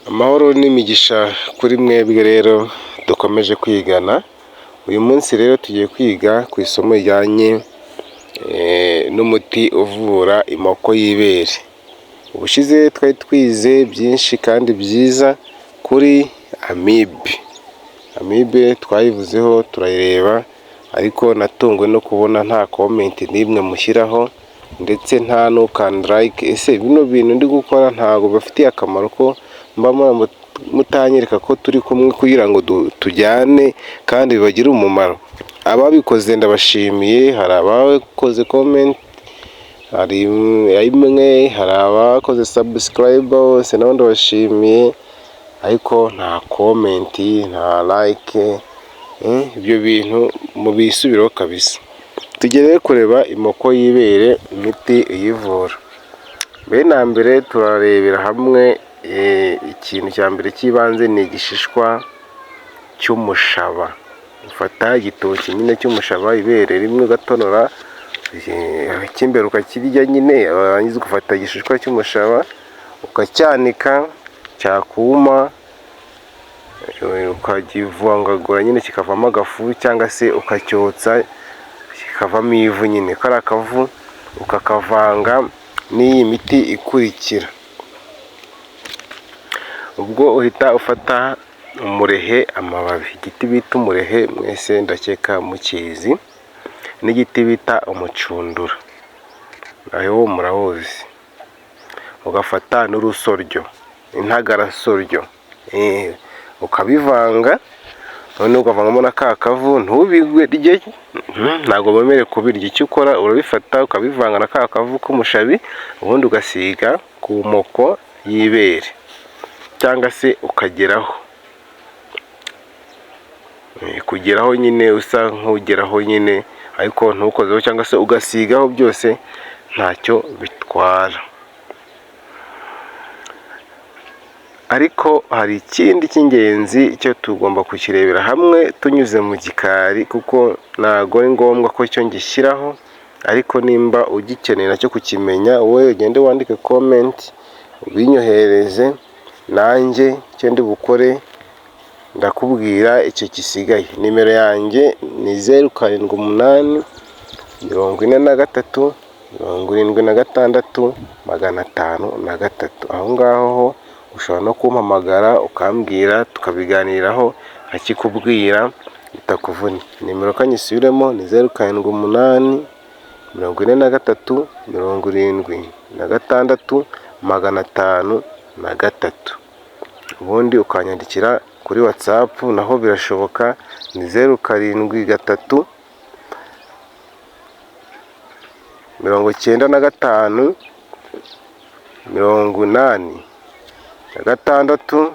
Amahoro n'imigisha kuri mwebwe rero dukomeje kwigana. Uyu munsi rero tugiye kwiga ku isomo rijyanye n'umuti uvura imoko y'ibere. Ubushize twari twize byinshi kandi byiza kuri amibe. Amibe twayivuzeho turayireba, ariko natunguwe no kubona nta komenti n'imwe mushyiraho ndetse nta n'ukanda like. Ese bino bintu ndi gukora ntabwo bafitiye akamaro ko mba mutanyereka ko turi kumwe kugira ngo tujyane kandi bibagire umumaro? Ababikoze ndabashimiye. Hari abakoze comment, hari imwe, hari abakoze subscribe, bose nabo ndabashimiye, ariko nta comment nta like. Ibyo bintu mubisubireho kabisa. Tugere kureba imoko y'ibere, imiti iyivura. Mbere na mbere turarebera hamwe ikintu cya mbere cy'ibanze ni igishishwa cy'umushaba. Ufata igitoki nyine cy'umushaba, ibere rimwe ugatonora, icy'imbere ukakirya nyine, warangiza ugafata igishishwa cy'umushaba ukacyanika, cyakuma ukagivangagura nyine kikavamo agafu, cyangwa se ukacyotsa kikavamo ivu nyine. Kari akavu ukakavanga n'iyi miti ikurikira. Ubwo uhita ufata umurehe, amababi, igiti bita umurehe mwese ndakeka mukizi, n'igiti bita umucundura nayo murawuzi. Ugafata n'urusoryo, intagarasoryo, ukabivanga, none ukavangamo na ka kavu. Ntubirye, ntabwo bemerewe kubirya. Icyo ukora urabifata ukabivanga na ka kavu k'umushabi, ubundi ugasiga ku moko y'ibere, cyangwa se ukageraho kugeraho nyine, usa nk'ugeraho nyine, ariko ntukozeho, cyangwa se ugasigaho, byose ntacyo bitwara. Ariko hari ikindi cy'ingenzi cyo tugomba kukirebera hamwe tunyuze mu gikari, kuko ntabwo ari ngombwa ko cyo ngishyiraho, ariko nimba ugikeneye nacyo kukimenya, wowe ugende wandike comment ubinyohereze, nanjye icyo ndi bukore ndakubwira icyo gisigaye. Nimero yanjye ni 0788 43 76 503. aho ngaho ushobora no kumpamagara ukambwira tukabiganiraho, nkakikubwira bitakuvunye. Nimero kanyisubiremo ni 0788 43 76 503. ubundi ukanyandikira kuri WhatsApp naho birashoboka, ni 073 95 86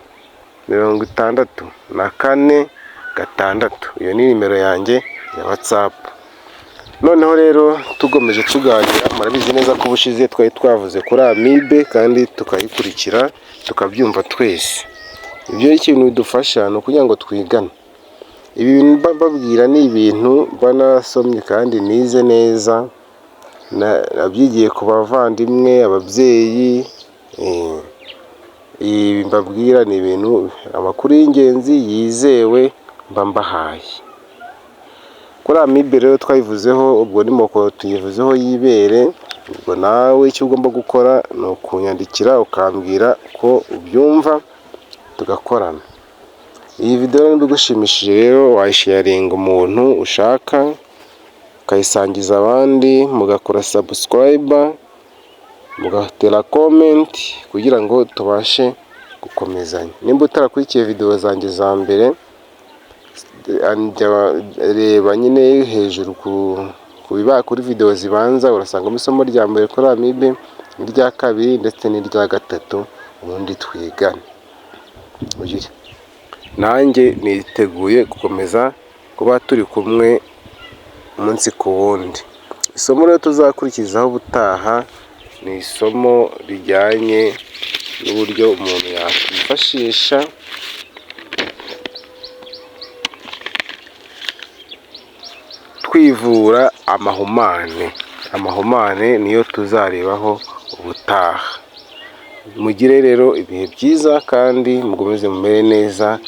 64. Iyo ni nimero yanjye ya WhatsApp. Noneho rero tugomeje tuganira, murabizi neza ko ubushize twari twavuze kuri amibe kandi tukayikurikira tukabyumva twese. Ibyo ikintu bidufasha ni ukugira ngo twigane. Ibi bintu babwira ni ibintu banasomye kandi nize neza, nabyigiye ku bavandimwe, ababyeyi. Ibi mbabwira ni ibintu, amakuru y'ingenzi yizewe mba mbahaye. Kuri amibe rero twayivuzeho, ubwo n'imoko tuyivuzeho y'ibere. Ubwo nawe icyo ugomba gukora ni ukunyandikira ukambwira ko ubyumva, tugakorana. Iyi video niba igushimishije rero wayisharinga umuntu ushaka, ukayisangiza abandi, mugakora subscribe, mugatera comment kugira ngo tubashe gukomezanya. Nimba utarakurikiye video zanjye za mbere, reba nyine hejuru kuri video zibanza, urasangamo isomo rya mbere kuri amibe, n'irya kabiri ndetse n'irya gatatu, ubundi twigane. Nanjye niteguye gukomeza kuba turi kumwe umunsi ku wundi. Isomo rero tuzakurikizaho ubutaha ni isomo rijyanye n'uburyo umuntu yakwifashisha twivura amahumane. Amahumane niyo tuzarebaho ubutaha. mugire rero ibihe byiza kandi mukomeze mumere neza